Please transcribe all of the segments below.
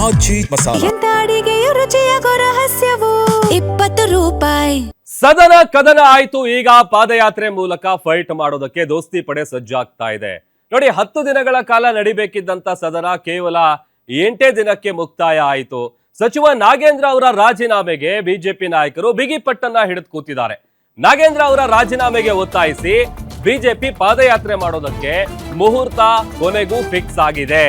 ಆಚಿ ಮಸಾಲ. ಎಂತ ಅಡಿಗೆಯ ರುಚಿಯಾಗೋ ರಹಸ್ಯವು 20 ರೂಪಾಯಿ. ಸದನ ಕದನ ಆಯ್ತು. ಈಗ ಪಾದಯಾತ್ರೆ ಮೂಲಕ ಫೈಟ್ ಮಾಡೋದಕ್ಕೆ ದೋಸ್ತಿ ಪಡೆ ಸಜ್ಜಾಗ್ತಾ ಇದೆ. ನೋಡಿ, 10 ದಿನಗಳ ಕಾಲ ನಡಿಬೇಕಿದ್ದಂತ ಸದನ ಕೇವಲ 8 ದಿನಕ್ಕೆ ಮುಕ್ತಾಯ ಆಯಿತು. ಸಚಿವ ನಾಗೇಂದ್ರ ಅವರ ರಾಜೀನಾಮೆಗೆ ಬಿಜೆಪಿ ನಾಯಕರು ಬಿಗಿಪಟ್ಟನ್ನ ಹಿಡಿದು ಕೂತಿದ್ದಾರೆ. ನಾಗೇಂದ್ರ ಅವರ ರಾಜೀನಾಮೆಗೆ ಒತ್ತಾಯಿಸಿ ಬಿಜೆಪಿ ಪಾದಯಾತ್ರೆ ಮಾಡೋದಕ್ಕೆ ಮುಹೂರ್ತ ಕೊನೆಗೂ ಫಿಕ್ಸ್ ಆಗಿದೆ.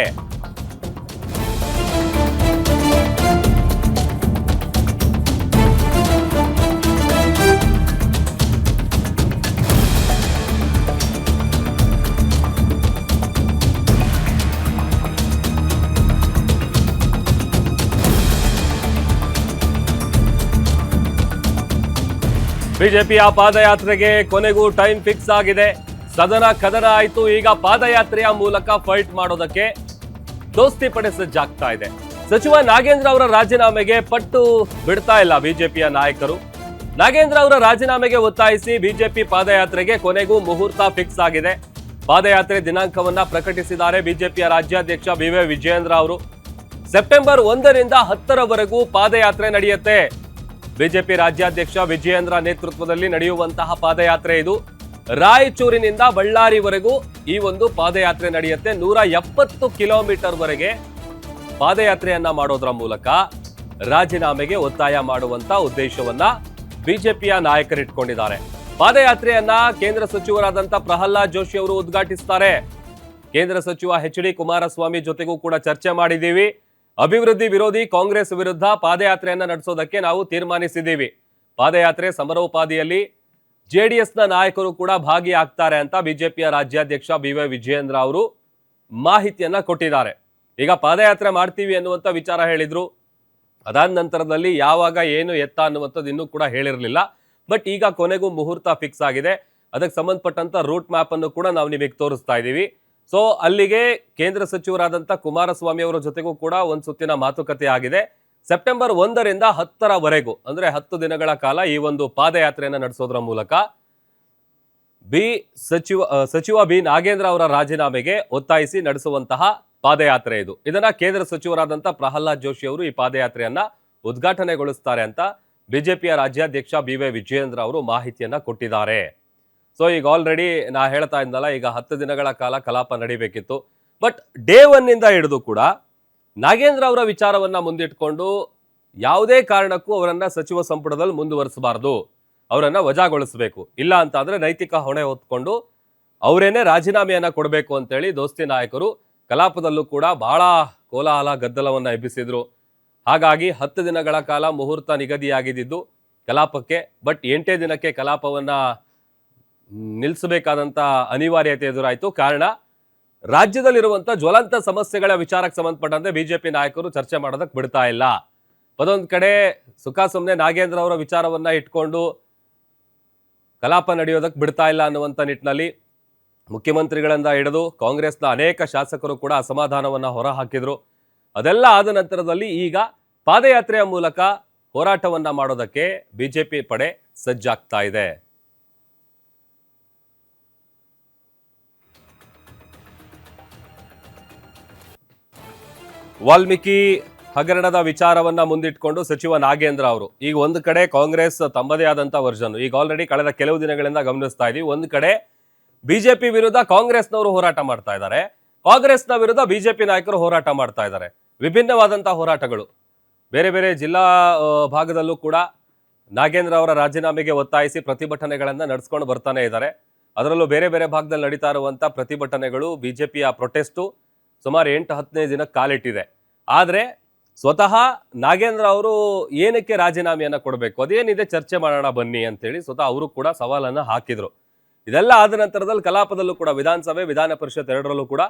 ಬಿಜೆಪಿಯ ಪಾದಯಾತ್ರೆಗೆ ಕೊನೆಗೂ ಟೈಮ್ ಫಿಕ್ಸ್ ಆಗಿದೆ. ಸದನ ಕದನ ಆಯ್ತು. ಈಗ ಪಾದಯಾತ್ರೆಯ ಮೂಲಕ ಫೈಟ್ ಮಾಡೋದಕ್ಕೆ ದೋಸ್ತಿ ಪಡೆ ಸಜ್ಜಾಗ್ತಾ ಇದೆ. ಸಚಿವ ನಾಗೇಂದ್ರ ಅವರ ರಾಜೀನಾಮೆಗೆ ಪಟ್ಟು ಬಿಡ್ತಾ ಇಲ್ಲ ಬಿಜೆಪಿಯ ನಾಯಕರು. ನಾಗೇಂದ್ರ ಅವರ ರಾಜೀನಾಮೆಗೆ ಒತ್ತಾಯಿಸಿ ಬಿಜೆಪಿ ಪಾದಯಾತ್ರೆಗೆ ಕೊನೆಗೂ ಮುಹೂರ್ತ ಫಿಕ್ಸ್ ಆಗಿದೆ. ಪಾದಯಾತ್ರೆ ದಿನಾಂಕವನ್ನ ಪ್ರಕಟಿಸಿದ್ದಾರೆ ಬಿಜೆಪಿಯ ರಾಜ್ಯಾಧ್ಯಕ್ಷ ಬಿ.ವೈ. ವಿಜಯೇಂದ್ರ ಅವರು. ಸೆಪ್ಟೆಂಬರ್ 1ರಿಂದ 10ರವರೆಗೂ ಪಾದಯಾತ್ರೆ ನಡೆಯುತ್ತೆ. ಬಿಜೆಪಿ ರಾಜ್ಯಾಧ್ಯಕ್ಷ ವಿಜಯೇಂದ್ರ ನೇತೃತ್ವದಲ್ಲಿ ನಡೆಯುವಂತಹ ಪಾದಯಾತ್ರೆ ಇದು. ರಾಯಚೂರಿನಿಂದ ಬಳ್ಳಾರಿವರೆಗೂ ಈ ಒಂದು ಪಾದಯಾತ್ರೆ ನಡೆಯುತ್ತೆ. 170 ಕಿಲೋಮೀಟರ್ ವರೆಗೆ ಪಾದಯಾತ್ರೆಯನ್ನ ಮಾಡೋದ್ರ ಮೂಲಕ ರಾಜೀನಾಮೆಗೆ ಒತ್ತಾಯ ಮಾಡುವಂತ ಉದ್ದೇಶವನ್ನ ಬಿಜೆಪಿಯ ನಾಯಕರಿಟ್ಕೊಂಡಿದ್ದಾರೆ. ಪಾದಯಾತ್ರೆಯನ್ನ ಕೇಂದ್ರ ಸಚಿವರಾದಂತ ಪ್ರಹ್ಲಾದ್ ಜೋಶಿ ಅವರು ಉದ್ಘಾಟಿಸ್ತಾರೆ. ಕೇಂದ್ರ ಸಚಿವ ಎಚ್.ಡಿ. ಕುಮಾರಸ್ವಾಮಿ ಜೊತೆಗೂ ಕೂಡ ಚರ್ಚೆ ಮಾಡಿದ್ದೀವಿ. ಅಭಿವೃದ್ಧಿ ವಿರೋಧಿ ಕಾಂಗ್ರೆಸ್ ವಿರುದ್ಧ ಪಾದಯಾತ್ರೆಯನ್ನ ನಡೆಸೋದಕ್ಕೆ ನಾವು ತೀರ್ಮಾನಿಸಿದ್ದೀವಿ. ಪಾದಯಾತ್ರೆ ಸಮರೋಪಾದಿಯಲ್ಲಿ ಜೆಡಿಎಸ್ನ ನಾಯಕರು ಕೂಡ ಭಾಗಿಯಾಗ್ತಾರೆ ಅಂತ ಬಿಜೆಪಿಯ ರಾಜ್ಯಾಧ್ಯಕ್ಷ ಬಿ.ವೈ. ವಿಜಯೇಂದ್ರ ಅವರು ಮಾಹಿತಿಯನ್ನ ಕೊಟ್ಟಿದ್ದಾರೆ. ಈಗ ಪಾದಯಾತ್ರೆ ಮಾಡ್ತೀವಿ ಅನ್ನುವಂಥ ವಿಚಾರ ಹೇಳಿದ್ರು. ಅದಾದ ನಂತರದಲ್ಲಿ ಯಾವಾಗ ಏನು ಎತ್ತ ಅನ್ನುವಂಥದ್ದು ಇನ್ನೂ ಕೂಡ ಹೇಳಿರಲಿಲ್ಲ. ಬಟ್ ಈಗ ಕೊನೆಗೂ ಮುಹೂರ್ತ ಫಿಕ್ಸ್ ಆಗಿದೆ. ಅದಕ್ಕೆ ಸಂಬಂಧಪಟ್ಟಂತ ರೂಟ್ ಮ್ಯಾಪ್ ಅನ್ನು ಕೂಡ ನಾವು ನಿಮಗೆ ತೋರಿಸ್ತಾ ಇದ್ದೀವಿ. ಸೊ ಅಲ್ಲಿಗೆ ಕೇಂದ್ರ ಸಚಿವರಾದಂಥ ಕುಮಾರಸ್ವಾಮಿ ಅವರ ಜೊತೆಗೂ ಕೂಡ ಒಂದು ಸುತ್ತಿನ ಮಾತುಕತೆ ಆಗಿದೆ. ಸೆಪ್ಟೆಂಬರ್ 1ರಿಂದ 10ರವರೆಗೂ ಅಂದ್ರೆ 10 ದಿನಗಳ ಕಾಲ ಈ ಒಂದು ಪಾದಯಾತ್ರೆಯನ್ನು ನಡೆಸೋದ್ರ ಮೂಲಕ ಸಚಿವ ಬಿ ನಾಗೇಂದ್ರ ಅವರ ರಾಜೀನಾಮೆಗೆ ಒತ್ತಾಯಿಸಿ ನಡೆಸುವಂತಹ ಪಾದಯಾತ್ರೆ ಇದು. ಇದನ್ನ ಕೇಂದ್ರ ಸಚಿವರಾದಂಥ ಪ್ರಹ್ಲಾದ್ ಜೋಶಿ ಅವರು ಈ ಪಾದಯಾತ್ರೆಯನ್ನ ಉದ್ಘಾಟನೆಗೊಳಿಸ್ತಾರೆ ಅಂತ ಬಿಜೆಪಿಯ ರಾಜ್ಯಾಧ್ಯಕ್ಷ ಬಿ.ವೈ. ವಿಜಯೇಂದ್ರ ಅವರು ಮಾಹಿತಿಯನ್ನ ಕೊಟ್ಟಿದ್ದಾರೆ. ಸೊ ಈಗ ಆಲ್ರೆಡಿ ನಾ ಹೇಳ್ತಾ ಇದ್ದಲ್ಲ, ಈಗ 10 ದಿನಗಳ ಕಾಲ ಕಲಾಪ ನಡೀಬೇಕಿತ್ತು. ಬಟ್ ಡೇ 1ನಿಂದ ಹಿಡಿದು ಕೂಡ ನಾಗೇಂದ್ರ ಅವರ ವಿಚಾರವನ್ನ ಮುಂದಿಟ್ಕೊಂಡು ಯಾವುದೇ ಕಾರಣಕ್ಕೂ ಅವರನ್ನ ಸಚಿವ ಸಂಪುಟದಲ್ಲಿ ಮುಂದುವರಿಸಬಾರ್ದು, ಅವರನ್ನ ವಜಾಗೊಳಿಸಬೇಕು. ಇಲ್ಲ ಅಂತ ಅಂದ್ರೆ ನೈತಿಕ ಹೊಣೆ ಹೊತ್ಕೊಂಡು ಅವರೇನೆ ರಾಜೀನಾಮೆಯನ್ನ ಕೊಡಬೇಕು ಅಂತೇಳಿ ದೋಸ್ತಿ ನಾಯಕರು ಕಲಾಪದಲ್ಲೂ ಕೂಡ ಬಹಳ ಕೋಲಾಹಲ ಗದ್ದಲವನ್ನ ಎಬ್ಬಿಸಿದ್ರು. ಹಾಗಾಗಿ 10 ದಿನಗಳ ಕಾಲ ಮುಹೂರ್ತ ನಿಗದಿಯಾಗಿದ್ದು ಕಲಾಪಕ್ಕೆ. ಬಟ್ 8 ದಿನಕ್ಕೆ ಕಲಾಪವನ್ನ ನಿಲ್ಲಿಸಬೇಕಾದಂತ ಅನಿವಾರ್ಯತೆ ಎದುರಾಯಿತು. ಕಾರಣ ರಾಜ್ಯದಲ್ಲಿರುವಂತ ಜ್ವಲಂತ ಸಮಸ್ಯೆಗಳ ವಿಚಾರಕ್ಕೆ ಸಂಬಂಧಪಟ್ಟಂತೆ ಬಿಜೆಪಿ ನಾಯಕರು ಚರ್ಚೆ ಮಾಡೋದಕ್ಕೆ ಬಿಡ್ತಾ ಇಲ್ಲ. ಅದೊಂದು ಕಡೆ ಸುಖ ಸುಮ್ಮನೆ ನಾಗೇಂದ್ರ ಅವರ ವಿಚಾರವನ್ನ ಇಟ್ಕೊಂಡು ಕಲಾಪ ನಡೆಯೋದಕ್ಕೆ ಬಿಡ್ತಾ ಇಲ್ಲ ಅನ್ನುವಂಥ ನಿಟ್ಟಿನಲ್ಲಿ ಮುಖ್ಯಮಂತ್ರಿಗಳಿಂದ ಹಿಡಿದು ಕಾಂಗ್ರೆಸ್ನ ಅನೇಕ ಶಾಸಕರು ಕೂಡ ಅಸಮಾಧಾನವನ್ನ ಹೊರಹಾಕಿದ್ರು. ಅದೆಲ್ಲ ಆದ ನಂತರದಲ್ಲಿ ಈಗ ಪಾದಯಾತ್ರೆಯ ಮೂಲಕ ಹೋರಾಟವನ್ನ ಮಾಡೋದಕ್ಕೆ ಬಿಜೆಪಿ ಪಡೆ ಸಜ್ಜಾಗ್ತಾ ಇದೆ. ವಾಲ್ಮೀಕಿ ಹಗರಣದ ವಿಚಾರವನ್ನ ಮುಂದಿಟ್ಕೊಂಡು ಸಚಿವ ನಾಗೇಂದ್ರ ಅವರು ಈಗ ಒಂದು ಕಡೆ ಕಾಂಗ್ರೆಸ್ ತಮ್ಮದೇ ಆದಂತ ವರ್ಷನ್ ಈಗ ಆಲ್ರೆಡಿ ಕಳೆದ ಕೆಲವು ದಿನಗಳಿಂದ ಗಮನಿಸ್ತಾ ಇದೀವಿ. ಒಂದು ಕಡೆ ಬಿಜೆಪಿ ವಿರುದ್ಧ ಕಾಂಗ್ರೆಸ್ನವರು ಹೋರಾಟ ಮಾಡ್ತಾ ಇದ್ದಾರೆ, ಕಾಂಗ್ರೆಸ್ನ ವಿರುದ್ಧ ಬಿಜೆಪಿ ನಾಯಕರು ಹೋರಾಟ ಮಾಡ್ತಾ ಇದ್ದಾರೆ. ವಿಭಿನ್ನವಾದಂತಹ ಹೋರಾಟಗಳು ಬೇರೆ ಬೇರೆ ಜಿಲ್ಲಾ ಭಾಗದಲ್ಲೂ ಕೂಡ ನಾಗೇಂದ್ರ ಅವರ ರಾಜೀನಾಮೆಗೆ ಒತ್ತಾಯಿಸಿ ಪ್ರತಿಭಟನೆಗಳನ್ನ ನಡೆಸ್ಕೊಂಡು ಬರ್ತಾನೆ ಇದ್ದಾರೆ. ಅದರಲ್ಲೂ ಬೇರೆ ಬೇರೆ ಭಾಗದಲ್ಲಿ ನಡೀತಾ ಇರುವಂತ ಪ್ರತಿಭಟನೆಗಳು ಬಿಜೆಪಿಯ ಪ್ರೊಟೆಸ್ಟು ಸುಮಾರು 8-10 ದಿನಕ್ಕೆ ಕಾಲಿಟ್ಟಿದೆ. ಆದರೆ ಸ್ವತಃ ನಾಗೇಂದ್ರ ಅವರು ಏನಕ್ಕೆ ರಾಜೀನಾಮೆಯನ್ನ ಕೊಡಬೇಕು, ಅದೇನಿದೆ ಚರ್ಚೆ ಮಾಡೋಣ ಬನ್ನಿ ಅಂತೇಳಿ ಸ್ವತಃ ಅವರು ಕೂಡ ಸವಾಲನ್ನ ಹಾಕಿದ್ರು. ಇದೆಲ್ಲ ಆದ ನಂತರದಲ್ಲಿ ಕಲಾಪದಲ್ಲೂ ಕೂಡ ವಿಧಾನಸಭೆ ವಿಧಾನ ಪರಿಷತ್ ಎರಡರಲ್ಲೂ ಕೂಡ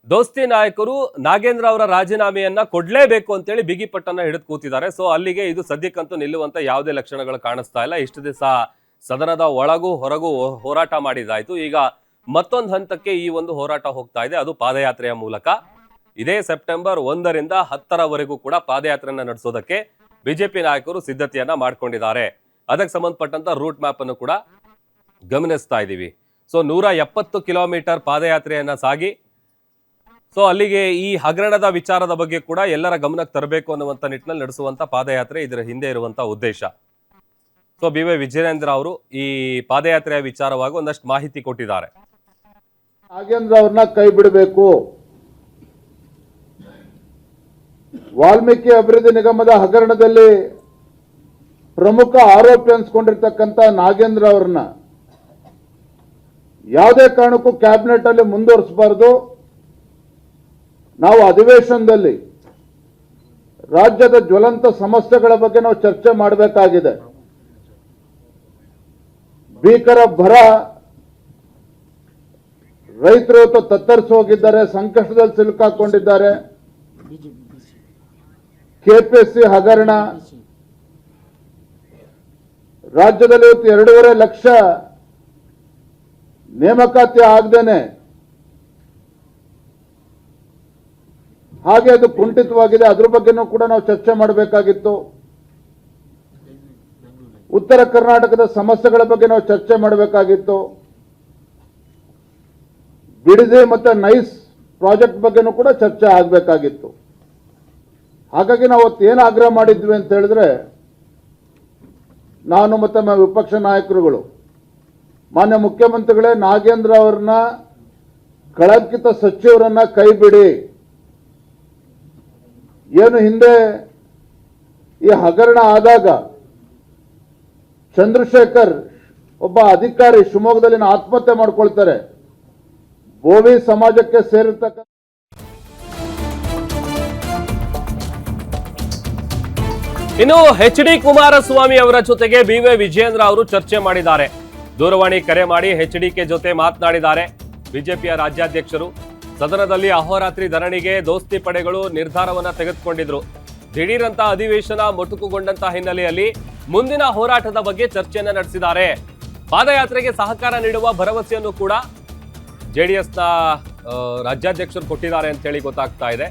ದೋಸ್ತಿ ನಾಯಕರು ನಾಗೇಂದ್ರ ಅವರ ರಾಜೀನಾಮೆಯನ್ನ ಕೊಡ್ಲೇಬೇಕು ಅಂತೇಳಿ ಬಿಗಿಪಟ್ಟನ್ನ ಹಿಡಿದು ಕೂತಿದ್ದಾರೆ. ಸೊ ಅಲ್ಲಿಗೆ ಇದು ಸದ್ಯಕ್ಕಂತೂ ನಿಲ್ಲುವಂತ ಯಾವುದೇ ಲಕ್ಷಣಗಳು ಕಾಣಿಸ್ತಾ ಇಲ್ಲ. ಇಷ್ಟು ದಿವಸ ಸದನದ ಒಳಗೂ ಹೊರಗೂ ಹೋರಾಟ ಮಾಡಿದಾಯ್ತು. ಈಗ ಮತ್ತೊಂದು ಹಂತಕ್ಕೆ ಈ ಒಂದು ಹೋರಾಟ ಹೋಗ್ತಾ ಇದೆ, ಅದು ಪಾದಯಾತ್ರೆಯ ಮೂಲಕ. ಇದೇ ಸೆಪ್ಟೆಂಬರ್ 1ರಿಂದ 10ರವರೆಗೂ ಕೂಡ ಪಾದಯಾತ್ರೆಯನ್ನ ನಡೆಸೋದಕ್ಕೆ ಬಿಜೆಪಿ ನಾಯಕರು ಸಿದ್ಧತೆಯನ್ನ ಮಾಡ್ಕೊಂಡಿದ್ದಾರೆ. ಅದಕ್ಕೆ ಸಂಬಂಧಪಟ್ಟಂತ ರೂಟ್ ಮ್ಯಾಪ್ ಅನ್ನು ಕೂಡ ಗಮನಿಸ್ತಾ ಇದ್ದೀವಿ. ಸೊ 170 ಕಿಲೋಮೀಟರ್ ಪಾದಯಾತ್ರೆಯನ್ನ ಸಾಗಿ ಸೊ ಅಲ್ಲಿಗೆ ಈ ಹಗರಣದ ವಿಚಾರದ ಬಗ್ಗೆ ಕೂಡ ಎಲ್ಲರ ಗಮನಕ್ಕೆ ತರಬೇಕು ಅನ್ನುವಂತ ನಿಟ್ಟಿನಲ್ಲಿ ನಡೆಸುವಂತ ಪಾದಯಾತ್ರೆ ಇದರ ಹಿಂದೆ ಇರುವಂತ ಉದ್ದೇಶ. So B Y. ವಿಜಯೇಂದ್ರ ಅವರು ಈ ಪಾದಯಾತ್ರೆಯ ವಿಚಾರವಾಗಿ ಒಂದಷ್ಟು ಮಾಹಿತಿ ಕೊಟ್ಟಿದ್ದಾರೆ. ನಾಗೇಂದ್ರ ಅವ್ರನ್ನ ಕೈ ಬಿಡಬೇಕು. ವಾಲ್ಮೀಕಿ ಅಭಿವೃದ್ಧಿ ನಿಗಮದ ಹಗರಣದಲ್ಲಿ ಪ್ರಮುಖ ಆರೋಪಿ ಅನ್ಸ್ಕೊಂಡಿರ್ತಕ್ಕಂಥ ನಾಗೇಂದ್ರ ಅವ್ರನ್ನ ಯಾವುದೇ ಕಾರಣಕ್ಕೂ ಕ್ಯಾಬಿನೆಟ್ ಅಲ್ಲಿ ಮುಂದುವರಿಸಬಾರದು. ನಾವು ಅಧಿವೇಶನದಲ್ಲಿ ರಾಜ್ಯದ ಜ್ವಲಂತ ಸಮಸ್ಯೆಗಳ ಬಗ್ಗೆ ನಾವು ಚರ್ಚೆ ಮಾಡಬೇಕಾಗಿದೆ. ಭೀಕರ ಬರ, ರೈತರು ಇವತ್ತು ತತ್ತರಿಸಿ ಹೋಗಿದ್ದಾರೆ, ಸಂಕಷ್ಟದಲ್ಲಿ ಸಿಲುಕಾಕೊಂಡಿದ್ದಾರೆ. ಕೆಪಿಎಸ್ಸಿ ಹಗರಣ, ರಾಜ್ಯದಲ್ಲಿ ಇವತ್ತು 2.5 ಲಕ್ಷ ನೇಮಕಾತಿ ಆಗದೇನೆ ಹಾಗೆ ಅದು ಕುಂಠಿತವಾಗಿದೆ. ಅದ್ರ ಬಗ್ಗೆನೂ ಕೂಡ ನಾವು ಚರ್ಚೆ ಮಾಡಬೇಕಾಗಿತ್ತು. ಉತ್ತರ ಕರ್ನಾಟಕದ ಸಮಸ್ಯೆಗಳ ಬಗ್ಗೆ ನಾವು ಚರ್ಚೆ ಮಾಡಬೇಕಾಗಿತ್ತು. ಬಿಡದಿ ಮತ್ತೆ ನೈಸ್ ಪ್ರಾಜೆಕ್ಟ್ ಬಗ್ಗೆನೂ ಕೂಡ ಚರ್ಚೆ ಆಗಬೇಕಾಗಿತ್ತು. ಹಾಗಾಗಿ ನಾವು ಏನು ಆಗ್ರಹ ಮಾಡಿದ್ವಿ ಅಂತ ಹೇಳಿದ್ರೆ, ನಾನು ಮತ್ತೆ ನಮ್ಮ ವಿಪಕ್ಷ ನಾಯಕರುಗಳು, ಮಾನ್ಯ ಮುಖ್ಯಮಂತ್ರಿಗಳೇ, ನಾಗೇಂದ್ರ ಅವ್ರನ್ನ ಕಳಂಕಿತ ಸಚಿವರನ್ನ ಕೈ ಬಿಡಿ. ಏನು ಹಿಂದೆ ಈ ಹಗರಣ ಆದಾಗ ಚಂದ್ರಶೇಖರ್ ಒಬ್ಬ ಅಧಿಕಾರಿ ಶಿವಮೊಗ್ಗದಲ್ಲಿ ಆತ್ಮಹತ್ಯೆ ಮಾಡ್ಕೊಳ್ತಾರೆ. ಬೋವಿ ಸಮಾಜಕ್ಕೆ ಸೇರಿರ್ತಕ್ಕಂಥ ಇನ್ನು ಎಚ್.ಡಿ. ಕುಮಾರಸ್ವಾಮಿ ಅವರ ಜೊತೆಗೆ ಬಿ.ವೈ. ವಿಜಯೇಂದ್ರ ಅವರು ಚರ್ಚೆ ಮಾಡಿದ್ದಾರೆ. ದೂರವಾಣಿ ಕರೆ ಮಾಡಿ ಎಚ್.ಡಿ.ಕೆ ಜೊತೆ ಮಾತನಾಡಿದ್ದಾರೆ ಬಿಜೆಪಿಯ ರಾಜ್ಯಾಧ್ಯಕ್ಷರು. ಸದನದಲ್ಲಿ ಅಹೋರಾತ್ರಿ ಧರಣಿಗೆ ದೋಸ್ತಿ ಪಡೆಗಳು ನಿರ್ಧಾರವನ್ನ ತೆಗೆದುಕೊಂಡಿದ್ರು. ದಿಢೀರಂತ ಅಧಿವೇಶನ ಮೊಟಕುಗೊಂಡಂತ ಹಿನ್ನೆಲೆಯಲ್ಲಿ ಮುಂದಿನ ಹೋರಾಟದ ಬಗ್ಗೆ ಚರ್ಚೆಯನ್ನ ನಡೆಸಿದ್ದಾರೆ. ಪಾದಯಾತ್ರೆಗೆ ಸಹಕಾರ ನೀಡುವ ಭರವಸೆಯನ್ನು ಕೂಡ ಜೆಡಿಎಸ್ನ ರಾಜ್ಯಾಧ್ಯಕ್ಷರು ಕೊಟ್ಟಿದ್ದಾರೆ ಅಂತ ಹೇಳಿ ಗೊತ್ತಾಗ್ತಾ ಇದೆ.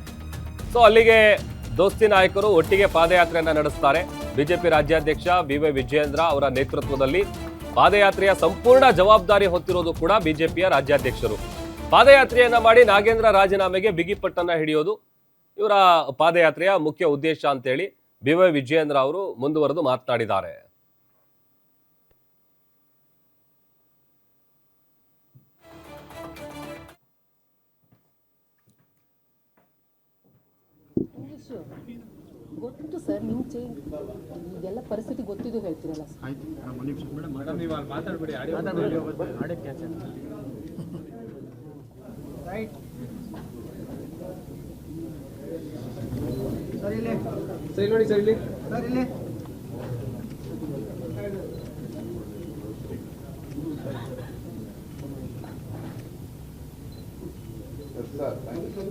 ಸೊ ಅಲ್ಲಿಗೆ ದೋಸ್ತಿ ನಾಯಕರು ಒಟ್ಟಿಗೆ ಪಾದಯಾತ್ರೆಯನ್ನ ನಡೆಸ್ತಾರೆ. ಬಿಜೆಪಿ ರಾಜ್ಯಾಧ್ಯಕ್ಷ ಬಿ.ವೈ. ವಿಜಯೇಂದ್ರ ಅವರ ನೇತೃತ್ವದಲ್ಲಿ ಪಾದಯಾತ್ರೆಯ ಸಂಪೂರ್ಣ ಜವಾಬ್ದಾರಿ ಹೊತ್ತಿರೋದು ಕೂಡ ಬಿಜೆಪಿಯ ರಾಜ್ಯಾಧ್ಯಕ್ಷರು. ಪಾದಯಾತ್ರೆಯನ್ನ ಮಾಡಿ ನಾಗೇಂದ್ರ ರಾಜೀನಾಮೆಗೆ ಬಿಗಿಪಟ್ಟನ್ನ ಹಿಡಿಯೋದು ಇವರ ಪಾದಯಾತ್ರೆಯ ಮುಖ್ಯ ಉದ್ದೇಶ ಅಂತೇಳಿ ಬಿ.ವೈ. ವಿಜಯೇಂದ್ರ ಅವರು ಮುಂದುವರೆದು ಮಾತನಾಡಿದ್ದಾರೆ. ಗೊತ್ತು ಸರ್, ನೀವು ಇದೆಲ್ಲ ಪರಿಸ್ಥಿತಿ ಗೊತ್ತಿದ್ದು ಹೇಳ್ತೀರಲ್ಲ ಸರ್.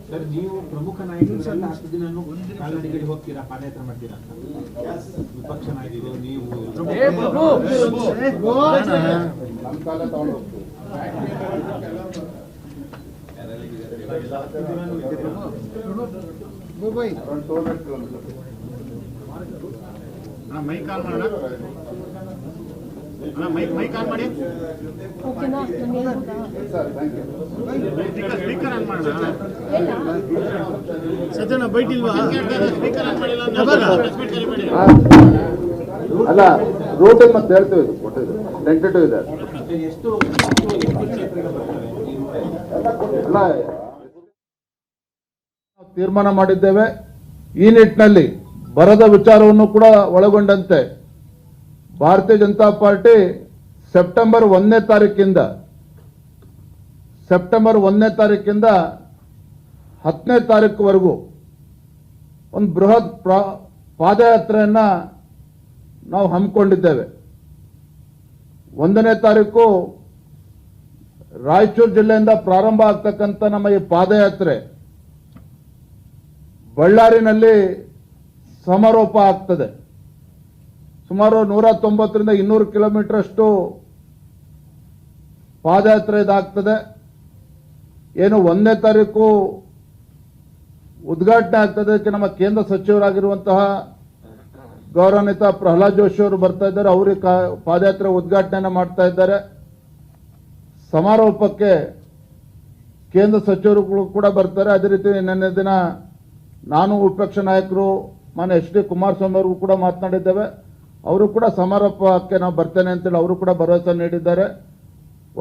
ಸರ್, ನೀವು ಪ್ರಮುಖ ನಾಯಕರು 10 ದಿನ ಕಾಲ್ನಡಿಗೆಗೆ ಹೋಗ್ತೀರಾ, ಪಾದಯಾತ್ರೆ ಮಾಡ್ತೀರಾ? ವಿಪಕ್ಷ ನಾಯಕರು ನೀವು ನಮ್ಮ ಕಾಲ ತಗೊಂಡು ಹೋಗ್ತೀವಿ. ಮೈಕ್ ಆನ್ ಮಾಡೋಣ. ಮೈಕ್ ಆನ್ ಮಾಡಿ. ಓಕೆನಾ? ನಾನು ಹೇಳ್ಬೋದಾ? ಸ್ಪೀಕರ್ ಆನ್ ಮಾಡೋಣ. ಸತ್ಯನ ಬೈಟಿಲ್ವಾ? ಸ್ಪೀಕರ್ ಆನ್ ಮಾಡಿಲ್ಲ. ಅಲ್ಲ, ರೂಟಿಂಗ್ ಮತ್ತೆ ಹೇಳ್ತೀವಿ, ಕೊಟ್ಟಿದ್ದು ಟೆಂಟೇಟಿವ್ ಇದೆ. ಎಷ್ಟು ಅಲ್ಲ, ತೀರ್ಮಾನ ಮಾಡಿದ್ದೇವೆ. ಈ ನಿಟ್ಟಿನಲ್ಲಿ ಬರದ ವಿಚಾರವನ್ನು ಕೂಡ ಒಳಗೊಂಡಂತೆ ಭಾರತೀಯ ಜನತಾ ಪಾರ್ಟಿ ಸೆಪ್ಟೆಂಬರ್ 1ನೇ ತಾರೀಕಿಂದ 10ನೇ ತಾರೀಕುವರೆಗೂ ಒಂದು ಬೃಹತ್ ಪಾದಯಾತ್ರೆಯನ್ನ ನಾವು ಹಮ್ಮಿಕೊಂಡಿದ್ದೇವೆ. 1ನೇ ತಾರೀಕು ರಾಯಚೂರು ಜಿಲ್ಲೆಯಿಂದ ಪ್ರಾರಂಭ ಆಗ್ತಕ್ಕಂಥ ನಮ್ಮ ಈ ಪಾದಯಾತ್ರೆ ಬಳ್ಳಾರಿನಲ್ಲಿ ಸಮಾರೋಪ ಆಗ್ತದೆ. ಸುಮಾರು 190ರಿಂದ 200 ಕಿಲೋಮೀಟರ್ ಅಷ್ಟು ಪಾದಯಾತ್ರೆ ಇದಾಗ್ತದೆ. ಏನು 1ನೇ ತಾರೀಕು ಉದ್ಘಾಟನೆ ಆಗ್ತದೆ. ಅದಕ್ಕೆ ನಮ್ಮ ಕೇಂದ್ರ ಸಚಿವರಾಗಿರುವಂತಹ ಗೌರವಾನ್ವಿತ ಪ್ರಹ್ಲಾದ್ ಜೋಶಿ ಅವರು ಬರ್ತಾ ಇದ್ದಾರೆ. ಅವರಿಗೆ ಪಾದಯಾತ್ರೆ ಉದ್ಘಾಟನೆ ಮಾಡ್ತಾ ಇದ್ದಾರೆ. ಸಮಾರೋಪಕ್ಕೆ ಕೇಂದ್ರ ಸಚಿವರುಗಳು ಕೂಡ ಬರ್ತಾರೆ. ಅದೇ ರೀತಿ ನಿನ್ನೆ ದಿನ ನಾನು ವಿಪಕ್ಷ ನಾಯಕರು ಮಾನ್ಯ ಎಚ್ ಡಿ ಕುಮಾರಸ್ವಾಮಿ ಅವ್ರಿಗೂ ಕೂಡ ಮಾತನಾಡಿದ್ದೇವೆ. ಅವರು ಕೂಡ ಸಮಾರೋಪಕ್ಕೆ ನಾವು ಬರ್ತೇನೆ ಅಂತೇಳಿ ಅವರು ಕೂಡ ಭರವಸೆ ನೀಡಿದ್ದಾರೆ.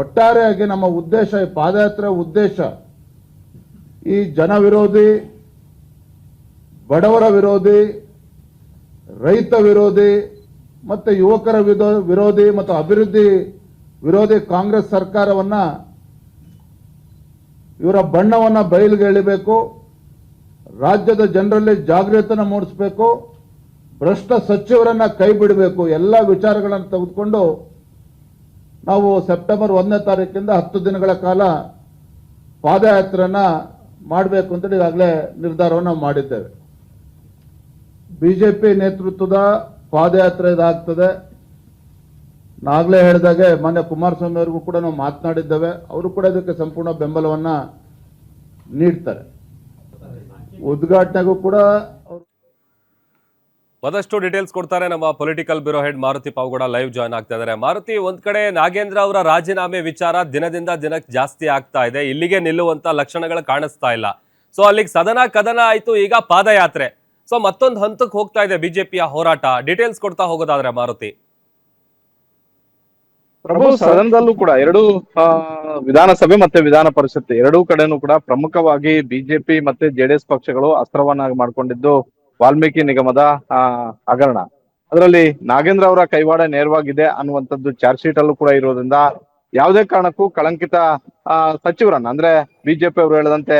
ಒಟ್ಟಾರೆಯಾಗಿ ನಮ್ಮ ಉದ್ದೇಶ, ಈ ಪಾದಯಾತ್ರೆ ಉದ್ದೇಶ ಈ ಜನ ವಿರೋಧಿ, ಬಡವರ ವಿರೋಧಿ, ರೈತ ವಿರೋಧಿ ಮತ್ತು ಯುವಕರ ವಿರೋಧಿ ಮತ್ತು ಅಭಿವೃದ್ಧಿ ವಿರೋಧಿ ಕಾಂಗ್ರೆಸ್ ಸರ್ಕಾರವನ್ನು ಇವರ ಬಣ್ಣವನ್ನು ಬಯಲಿಗೆ ಎಳಿಬೇಕು, ರಾಜ್ಯದ ಜನರಲ್ಲಿ ಜಾಗೃತಿಯನ್ನು ಮೂಡಿಸಬೇಕು, ಭ್ರಷ್ಟ ಸಚಿವರನ್ನ ಕೈ ಬಿಡಬೇಕು. ಎಲ್ಲ ವಿಚಾರಗಳನ್ನು ತೆಗೆದುಕೊಂಡು ನಾವು ಸೆಪ್ಟೆಂಬರ್ 1ನೇ ತಾರೀಕಿಂದ 10 ದಿನಗಳ ಕಾಲ ಪಾದಯಾತ್ರೆಯನ್ನ ಮಾಡಬೇಕು ಅಂತೇಳಿ ಈಗಾಗಲೇ ನಿರ್ಧಾರವನ್ನು ಮಾಡಿದ್ದೇವೆ. ಬಿಜೆಪಿ ನೇತೃತ್ವದ ಪಾದಯಾತ್ರೆ ಇದಾಗ್ತದೆ. ನಾಗಲೇ ಹೇಳಿದಾಗೆ ಮಾನ್ಯ ಕುಮಾರಸ್ವಾಮಿ ಅವರಿಗೂ ಕೂಡ ನಾವು ಮಾತನಾಡಿದ್ದೇವೆ. ಅವರು ಕೂಡ ಇದಕ್ಕೆ ಸಂಪೂರ್ಣ ಬೆಂಬಲವನ್ನ ನೀಡ್ತಾರೆ. ಉದ್ಘಾಟನೆಗೂ ಕೂಡ ಮತ್ತಷ್ಟು ಡೀಟೇಲ್ಸ್ ಕೊಡ್ತಾರೆ ನಮ್ಮ political bureau head Maruti Pavagowda live join ಆಗ್ತಾ ಇದ್ದಾರೆ. ಮಾರುತಿ, ಒಂದ್ ಕಡೆ ನಾಗೇಂದ್ರ ಅವರ ರಾಜೀನಾಮೆ ವಿಚಾರ ದಿನದಿಂದ ದಿನಕ್ಕೆ ಜಾಸ್ತಿ ಆಗ್ತಾ ಇದೆ, ಇಲ್ಲಿಗೆ ನಿಲ್ಲುವಂತ ಲಕ್ಷಣಗಳು ಕಾಣಿಸ್ತಾ ಇಲ್ಲ. ಸೊ ಅಲ್ಲಿಗೆ ಸದನ ಕದನ ಆಯ್ತು, ಈಗ ಪಾದಯಾತ್ರೆ. ಸೊ ಮತ್ತೊಂದು ಹಂತಕ್ಕೆ ಹೋಗ್ತಾ ಇದೆ ಬಿಜೆಪಿಯ ಹೋರಾಟ. ಡೀಟೇಲ್ಸ್ ಕೊಡ್ತಾ ಹೋಗೋದಾದ್ರೆ ಮಾರುತಿ. ಪ್ರಭು, ಸದನದಲ್ಲೂ ಕೂಡ ಎರಡು ವಿಧಾನಸಭೆ ಮತ್ತೆ ವಿಧಾನ ಪರಿಷತ್ ಎರಡೂ ಕಡೆನೂ ಕೂಡ ಪ್ರಮುಖವಾಗಿ ಬಿಜೆಪಿ ಮತ್ತೆ ಜೆಡಿಎಸ್ ಪಕ್ಷಗಳು ಅಸ್ತ್ರವನ್ನಾಗಿ ಮಾಡ್ಕೊಂಡಿದ್ದು ವಾಲ್ಮೀಕಿ ನಿಗಮದ ಹಗರಣ. ಅದರಲ್ಲಿ ನಾಗೇಂದ್ರ ಅವರ ಕೈವಾಡ ನೇರವಾಗಿದೆ ಅನ್ನುವಂಥದ್ದು ಚಾರ್ಜ್ ಶೀಟ್ ಅಲ್ಲೂ ಕೂಡ ಇರೋದ್ರಿಂದ ಯಾವುದೇ ಕಾರಣಕ್ಕೂ ಕಳಂಕಿತ ಸಚಿವರನ್ನ, ಅಂದ್ರೆ ಬಿಜೆಪಿ ಅವರು ಹೇಳದಂತೆ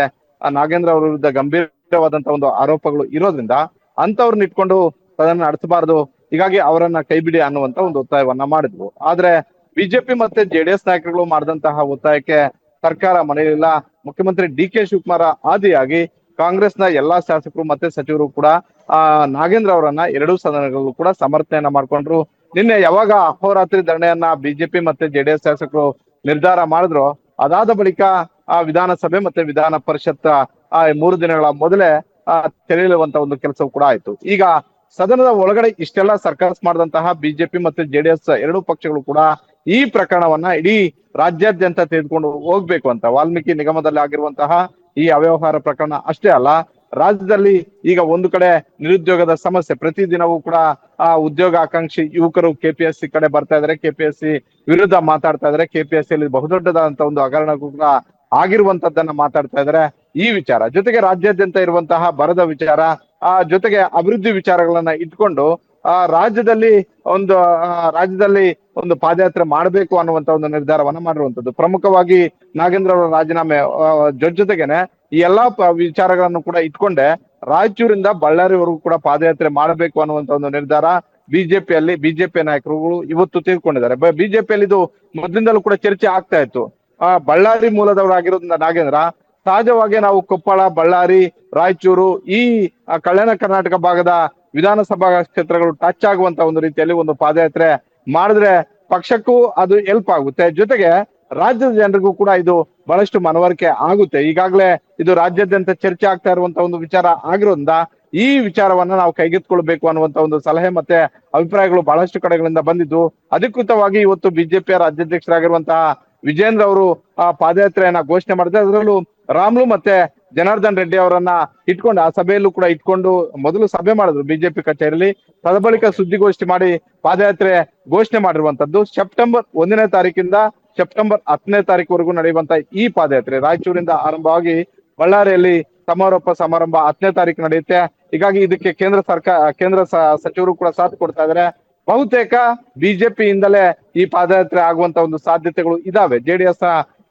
ನಾಗೇಂದ್ರ ಅವರ ವಿರುದ್ಧ ಗಂಭೀರವಾದಂತಹ ಒಂದು ಆರೋಪಗಳು ಇರೋದ್ರಿಂದ ಅಂತವ್ರನ್ನ ಇಟ್ಕೊಂಡು ಅದನ್ನ ನಡೆಸಬಾರದು, ಹೀಗಾಗಿ ಅವರನ್ನ ಕೈ ಬಿಡಿ ಅನ್ನುವಂತ ಒಂದು ಒತ್ತಾಯವನ್ನ ಮಾಡಿದ್ವು. ಆದ್ರೆ ಬಿಜೆಪಿ ಮತ್ತೆ ಜೆಡಿಎಸ್ ನಾಯಕರುಗಳು ಮಾಡಿದಂತಹ ಒತ್ತಾಯಕ್ಕೆ ಸರ್ಕಾರ ಮನೆಯಲ್ಲಿಲ್ಲ. ಮುಖ್ಯಮಂತ್ರಿ ಡಿ ಕೆ ಶಿವಕುಮಾರ್ ಆದಿಯಾಗಿ ಕಾಂಗ್ರೆಸ್ನ ಎಲ್ಲಾ ಶಾಸಕರು ಮತ್ತೆ ಸಚಿವರು ಕೂಡ ನಾಗೇಂದ್ರ ಅವರನ್ನ ಎರಡೂ ಸದನಗಳಲ್ಲೂ ಕೂಡ ಸಮರ್ಥನೆಯನ್ನ ಮಾಡ್ಕೊಂಡ್ರು. ನಿನ್ನೆ ಯಾವಾಗ ಅಹೋರಾತ್ರಿ ಧರಣಿಯನ್ನ ಬಿಜೆಪಿ ಮತ್ತೆ ಜೆಡಿಎಸ್ ಶಾಸಕರು ನಿರ್ಧಾರ ಮಾಡಿದ್ರು, ಅದಾದ ಬಳಿಕ ವಿಧಾನಸಭೆ ಮತ್ತೆ ವಿಧಾನ ಪರಿಷತ್ 3 ದಿನಗಳ ಮೊದಲೇ ತೆರೆಯುವಂತ ಒಂದು ಕೆಲಸವೂ ಕೂಡ ಆಯ್ತು. ಈಗ ಸದನದ ಒಳಗಡೆ ಇಷ್ಟೆಲ್ಲ ಸರ್ಕಸ್ ಮಾಡಿದಂತಹ ಬಿಜೆಪಿ ಮತ್ತೆ ಜೆಡಿಎಸ್ ಎರಡೂ ಪಕ್ಷಗಳು ಕೂಡ ಈ ಪ್ರಕರಣವನ್ನ ಇಡೀ ರಾಜ್ಯಾದ್ಯಂತ ತೆಗೆದುಕೊಂಡು ಹೋಗ್ಬೇಕು ಅಂತ, ವಾಲ್ಮೀಕಿ ನಿಗಮದಲ್ಲಿ ಆಗಿರುವಂತಹ ಈ ಅವ್ಯವಹಾರ ಪ್ರಕರಣ ಅಷ್ಟೇ ಅಲ್ಲ, ರಾಜ್ಯದಲ್ಲಿ ಈಗ ಒಂದು ಕಡೆ ನಿರುದ್ಯೋಗದ ಸಮಸ್ಯೆ, ಪ್ರತಿದಿನವೂ ಕೂಡ ಉದ್ಯೋಗ ಆಕಾಂಕ್ಷಿ ಯುವಕರು ಕೆಪಿಎಸ್ಸಿ ಕಡೆ ಬರ್ತಾ ಇದಾರೆ, ಕೆಪಿಎಸ್ಸಿ ವಿರುದ್ಧ ಮಾತಾಡ್ತಾ ಇದಾರೆ, ಕೆಪಿಎಸ್ಸಿಯಲ್ಲಿ ಬಹುದೊಡ್ಡದಾದಂತ ಒಂದು ಹಗರಣ ಕೂಡ ಆಗಿರುವಂತದ್ದನ್ನ ಮಾತಾಡ್ತಾ ಇದಾರೆ. ಈ ವಿಚಾರ ಜೊತೆಗೆ ಇರುವಂತಹ ಬರದ ವಿಚಾರ, ಜೊತೆಗೆ ಅಭಿವೃದ್ಧಿ ವಿಚಾರಗಳನ್ನ ಇಟ್ಕೊಂಡು ರಾಜ್ಯದಲ್ಲಿ ಒಂದು ಪಾದಯಾತ್ರೆ ಮಾಡಬೇಕು ಅನ್ನುವಂತ ಒಂದು ನಿರ್ಧಾರವನ್ನ ಮಾಡಿರುವಂತದ್ದು. ಪ್ರಮುಖವಾಗಿ ನಾಗೇಂದ್ರ ಅವರ ರಾಜೀನಾಮೆ ಜೊತೆಗೇನೆ ಈ ಎಲ್ಲಾ ವಿಚಾರಗಳನ್ನು ಕೂಡ ಇಟ್ಕೊಂಡೆ ರಾಯಚೂರಿಂದ ಬಳ್ಳಾರಿವರೆಗೂ ಕೂಡ ಪಾದಯಾತ್ರೆ ಮಾಡಬೇಕು ಅನ್ನುವಂತ ಒಂದು ನಿರ್ಧಾರ ಬಿಜೆಪಿ ನಾಯಕರುಗಳು ಇವತ್ತು ತೆಗೆದುಕೊಂಡಿದ್ದಾರೆ. ಬಿಜೆಪಿಯಲ್ಲಿ ಇದು ಮೊದಲಿಂದಲೂ ಕೂಡ ಚರ್ಚೆ ಆಗ್ತಾ ಇತ್ತು. ಬಳ್ಳಾರಿ ಮೂಲದವರಾಗಿರೋದ್ರಿಂದ ನಾಗೇಂದ್ರ, ಸಹಜವಾಗಿ ನಾವು ಕೊಪ್ಪಳ, ಬಳ್ಳಾರಿ, ರಾಯಚೂರು ಈ ಕಲ್ಯಾಣ ಕರ್ನಾಟಕ ಭಾಗದ ವಿಧಾನಸಭಾ ಕ್ಷೇತ್ರಗಳು ಟಚ್ ಆಗುವಂತ ಒಂದು ರೀತಿಯಲ್ಲಿ ಒಂದು ಪಾದಯಾತ್ರೆ ಮಾಡಿದ್ರೆ ಪಕ್ಷಕ್ಕೂ ಅದು ಹೆಲ್ಪ್ ಆಗುತ್ತೆ, ಜೊತೆಗೆ ರಾಜ್ಯದ ಜನರಿಗೂ ಕೂಡ ಇದು ಬಹಳಷ್ಟು ಮನವರಿಕೆ ಆಗುತ್ತೆ. ಈಗಾಗಲೇ ಇದು ರಾಜ್ಯಾದ್ಯಂತ ಚರ್ಚೆ ಆಗ್ತಾ ಇರುವಂತ ಒಂದು ವಿಚಾರ ಆಗಿರೋದ್ರಿಂದ ಈ ವಿಚಾರವನ್ನ ನಾವು ಕೈಗೆತ್ತಿಕೊಳ್ಬೇಕು ಅನ್ನುವಂತ ಒಂದು ಸಲಹೆ ಮತ್ತೆ ಅಭಿಪ್ರಾಯಗಳು ಬಹಳಷ್ಟು ಕಡೆಗಳಿಂದ ಬಂದಿದ್ದು, ಅಧಿಕೃತವಾಗಿ ಇವತ್ತು ಬಿಜೆಪಿಯ ರಾಜ್ಯಾಧ್ಯಕ್ಷರಾಗಿರುವಂತಹ ವಿಜೇಂದ್ರ ಅವರು ಪಾದಯಾತ್ರೆಯನ್ನ ಘೋಷಣೆ ಮಾಡಿದ್ರೆ, ಅದರಲ್ಲೂ ರಾಮ್ಲು ಮತ್ತೆ ಜನಾರ್ದನ್ ರೆಡ್ಡಿ ಅವರನ್ನ ಇಟ್ಕೊಂಡು ಆ ಸಭೆಯಲ್ಲೂ ಕೂಡ ಇಟ್ಕೊಂಡು ಮೊದಲು ಸಭೆ ಮಾಡಿದ್ರು ಬಿಜೆಪಿ ಕಚೇರಿಯಲ್ಲಿ, ತದಬಳಿಕ ಸುದ್ದಿಗೋಷ್ಠಿ ಮಾಡಿ ಪಾದಯಾತ್ರೆ ಘೋಷಣೆ ಮಾಡಿರುವಂತದ್ದು. ಸೆಪ್ಟೆಂಬರ್ 1ನೇ ತಾರೀಕಿಂದ ಸೆಪ್ಟೆಂಬರ್ 10ನೇ ತಾರೀಕುವರೆಗೂ ನಡೆಯುವಂತ ಈ ಪಾದಯಾತ್ರೆ ರಾಯಚೂರಿಂದ ಆರಂಭವಾಗಿ ಬಳ್ಳಾರಿಯಲ್ಲಿ ಸಮಾರೋಪ ಸಮಾರಂಭ 10ನೇ ತಾರೀಕು ನಡೆಯುತ್ತೆ. ಹೀಗಾಗಿ ಇದಕ್ಕೆ ಕೇಂದ್ರ ಸಚಿವರು ಕೂಡ ಸಾಥ್ ಕೊಡ್ತಾ ಇದ್ದಾರೆ. ಬಹುತೇಕ ಬಿಜೆಪಿಯಿಂದಲೇ ಈ ಪಾದಯಾತ್ರೆ ಆಗುವಂತ ಒಂದು ಸಾಧ್ಯತೆಗಳು ಇದಾವೆ. ಜೆಡಿಎಸ್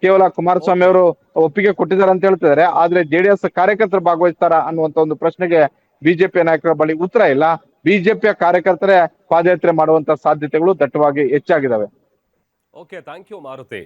ಕೇವಲ ಕುಮಾರಸ್ವಾಮಿ ಅವರು ಒಪ್ಪಿಗೆ ಕೊಟ್ಟಿದ್ದಾರೆ ಅಂತ ಹೇಳ್ತಿದ್ದಾರೆ, ಆದ್ರೆ ಜೆಡಿಎಸ್ ಕಾರ್ಯಕರ್ತರು ಭಾಗವಹಿಸ್ತಾರ ಅನ್ನುವಂತ ಒಂದು ಪ್ರಶ್ನೆಗೆ ಬಿಜೆಪಿ ನಾಯಕರ ಬಳಿ ಉತ್ತರ ಇಲ್ಲ. ಬಿಜೆಪಿಯ ಕಾರ್ಯಕರ್ತರೇ ಪಾದಯಾತ್ರೆ ಮಾಡುವಂತ ಸಾಧ್ಯತೆಗಳು ದಟ್ಟವಾಗಿ ಹೆಚ್ಚಾಗಿದ್ದಾವೆ. Okay, thank you Maruti.